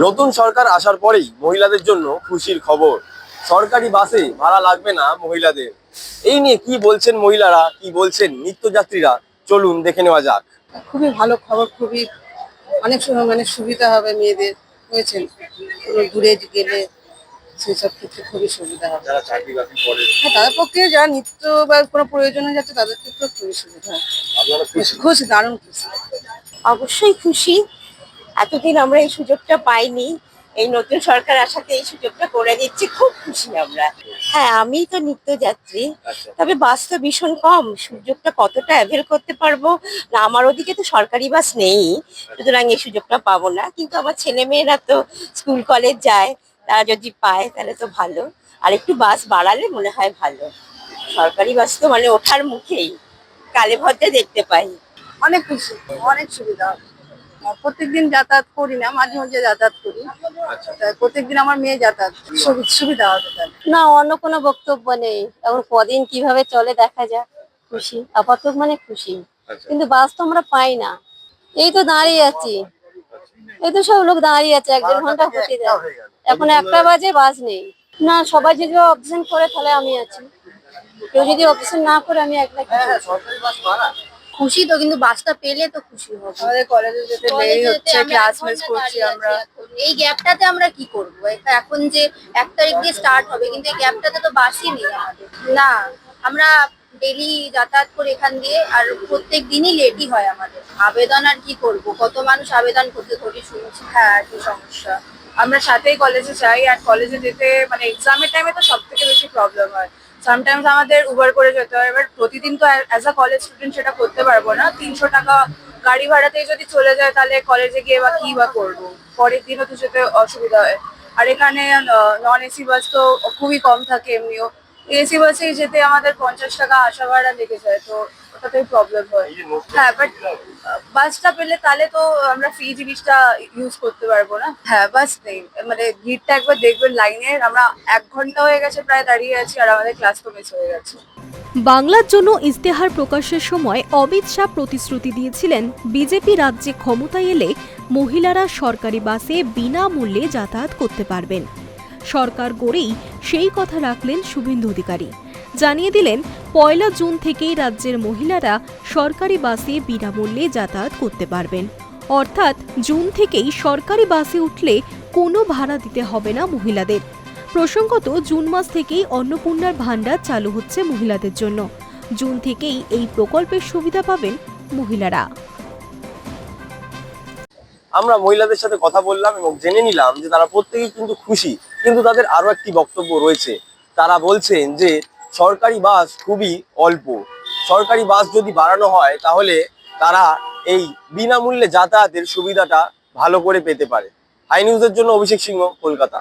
নতুন সরকার আসার পরেই মহিলাদের জন্য খুশির খবর। সরকারি বাসে ভাড়া লাগবে না মহিলাদের। এই নিয়ে কি বলছেন মহিলারা, কি বলছেন নিত্যযাত্রীরা, চলুন দেখে নেওয়া যাক। খুবই ভালো খবর, খুবই অনেক সময় মানে সুবিধা হবে মেয়েদের, বুঝেছেন? কোনো দূরে গেলে সেসব ক্ষেত্রে খুবই সুবিধা হবে। যারা চাকরি বাকরি করে হ্যাঁ, তাদের পক্ষে যারা নিত্য বা কোনো প্রয়োজনে যাচ্ছে তাদের ক্ষেত্রেও খুবই সুবিধা হবে। আপনারা খুশি? খুশি, দারুণ খুশি। অবশ্যই খুশি। এতদিন আমরা এই সুযোগটা পাইনি, এই নতুন সরকার আসাতে এই সুযোগটা করে দিচ্ছে, খুব খুশি আমরা। হ্যাঁ, আমি তো নিত্যযাত্রী, আচ্ছা। তবে বাস তো ভীষণ কম, সুযোগটা কতটা অ্যাভেল করতে পারবো না। আমার ওদিকে তো সরকারি বাস নেই, সুতরাং এই সুযোগটা পাবো না। কিন্তু আমার ছেলে মেয়েরা তো স্কুল কলেজ যায়, তারা যদি পায় তাহলে তো ভালো। আর একটু বাস বাড়ালে মনে হয় ভালো। সরকারি বাস তো মানে ওঠার মুখেই, কালে ভদ্রে দেখতে পাই। অনেক খুশি, অনেক সুবিধা হবে। প্রত্যেকদিন যাতায়াত করি না, মাঝে মাঝে যাতায়াত করি। তাই প্রত্যেকদিন আমার মেয়ে যাতায়াত করে। সুবিধা হবে তাহলে। না, অন্য কোনো বক্তব্য নেই। এখন কদিন কিভাবে চলে দেখা যাক। খুশি, আপাতত মানে খুশি। কিন্তু বাস তো আমরা পাই না। এই তো দাঁড়িয়ে আছি, এই তো সব লোক দাঁড়িয়ে আছে, 1-1.5 ঘন্টা হতে যায়। এখন 1টা বাজে, বাস নেই। না, সবাই যদি অপশন করে তাহলে আমি আছি, কেউ যদি অপশন না করে আমি একলা কি করব? খুশি তো, কিন্তু বাসটা পেলে তো খুশি হব। আমাদের কলেজে যেতে দেরি হচ্ছে, ক্লাস মিস করছি আমরা। এই গ্যাপটাতে আমরা কি করব? এখন যে 1 তারিখ দিয়ে স্টার্ট হবে, কিন্তু এই গ্যাপটাতে তো বাসই নেই আমাদের। না, আমরা ডেলি যাতায়াত করে এখান দিয়ে, আর প্রত্যেক দিনই লেটই হয় আমাদের। আবেদন আর কি করব, কত মানুষ আবেদন করতে ধরে শুনছি। হ্যাঁ, কি সমস্যা। আমরা সাথেই কলেজে যাই, আর কলেজে যেতে মানে এক্সামের টাইমে তো সব থেকে বেশি প্রবলেম হয়। সামটাইমস আমাদের উবার করে যেতে হয়। এবার প্রতিদিন তো অ্যাজ আ কলেজ স্টুডেন্ট সেটা করতে পারবো না। 300 টাকা গাড়ি ভাড়াতেই যদি চলে যায়, তাহলে কলেজে গিয়ে বা কি বা করবো। পরের দিনও তো যেতে অসুবিধা হয়। আর এখানে নন এসি বাস তো খুবই কম থাকে এমনিও। এসি বাসেই যেতে আমাদের 50 টাকা আসা ভাড়া লেগে যায়, তো ওটাতেই প্রবলেম হয়। হ্যাঁ, বাট বাসটা পেলে তাহলে তো আমরা ফ্রি জিনিসটা ইউজ করতে পারবো না। হ্যাঁ, বাস নেই, মানে ভিড়টা একবার দেখবেন লাইনের। আমরা 1 ঘন্টা হয়ে গেছে প্রায় দাঁড়িয়ে আছি, আর আমাদের ক্লাস তো মিস হয়ে গেছে। বাংলার জন্য ইশতেহার প্রকাশের সময় অমিত শাহ প্রতিশ্রুতি দিয়েছিলেন বিজেপি রাজ্যে ক্ষমতায় এলে মহিলারা সরকারি বাসে বিনামূল্যে যাতায়াত করতে পারবেন। সরকার গড়েই সেই কথা রাখলেন শুভেন্দু অধিকারী। জানিয়ে দিলেন 1 জুন থেকেই রাজ্যের মহিলারা সরকারি বাসে বিনামূল্যে যাতায়াত করতে পারবেন। অর্থাৎ জুন থেকেই সরকারি বাসে উঠলে কোনো ভাড়া দিতে হবে না মহিলাদের। প্রসঙ্গত, জুন মাস থেকেই অন্নপূর্ণার ভান্ডার চালু হচ্ছে মহিলাদের জন্য। জুন থেকেই এই প্রকল্পের সুবিধা পাবেন মহিলারা। আমরা মহিলাদের সাথে কথা বললাম এবং জেনে নিলাম যে তারা প্রত্যেকেই কিন্তু খুশি, কিন্তু তাদের আরো একটি বক্তব্য রয়েছে। তারা বলছেন যে সরকারি বাস খুবই অল্প, সরকারি বাস যদি বাড়ানো হয় তাহলে তারা এই বিনামূল্যে যাতায়াতের সুবিধাটা ভালো করে পেতে পারে। হাই নিউজের জন্য অভিষেক সিংহ, কলকাতা।